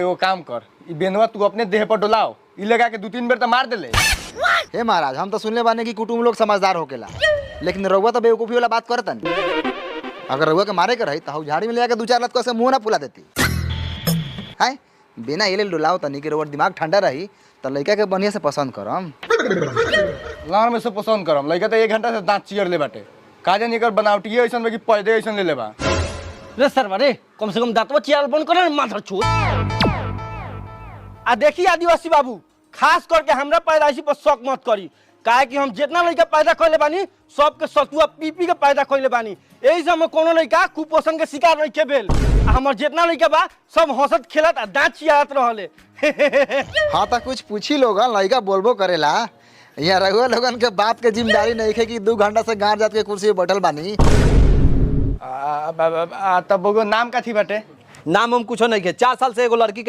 एगो काम कर, ई बेनवा तू अपने देह पर डोलाओ, ई लगा के 2-3 बेर तो मार देले। हे महाराज, हम तो सुनले बानी कि कुटुंब लोग समझदार होकेला, लेकिन रउआ तो बेवकूफ़ी वाला बात करतन। अगर रउआ के मारे के रही तो झाड़ी में ले जाके 2-4 लात कसे मुंह ना फुला देती है। बिना ये डुलाओ तनी कि रउआ दिमाग ठंडा रही तो लड़का के बढ़िया से पसंद करम। लार में से पसंद करम, लइका तो 1 घंटा से दांत चियर ले बाटे। का जानी एकर बनावटी ऐसन बा कि पैदे ऐसन ले लेबा। रे सर रे, कम से कम दांतवा चियार बंद कर ना माथर छोड़। आ देखी आदिवासी बाबू, खास करके हमरा पैदाइशी पर शक मत करी, काहे कि हम जितना लड़का पैदा कइले बानी सबके सतुआ पी पी के पैदा कइले बानी। एही से हम कोनो लड़का कुपोषण के शिकार नहीं के भेल। हमर जितना लड़का बा सब हंसत खेलत आ दांत चियारत रहले। हाँ तो कुछ पूछी लोगन, लड़का बोलबो करेला। यहाँ रघुआ लोगन के बाप के जिम्मेदारी नहीं है कि 2 घंटा से गाँव जात के कुर्सी पे बैठल बानी। तब नाम का थी बाटे? नाम हम कुछ नहीं के 4 साल से एगो लड़की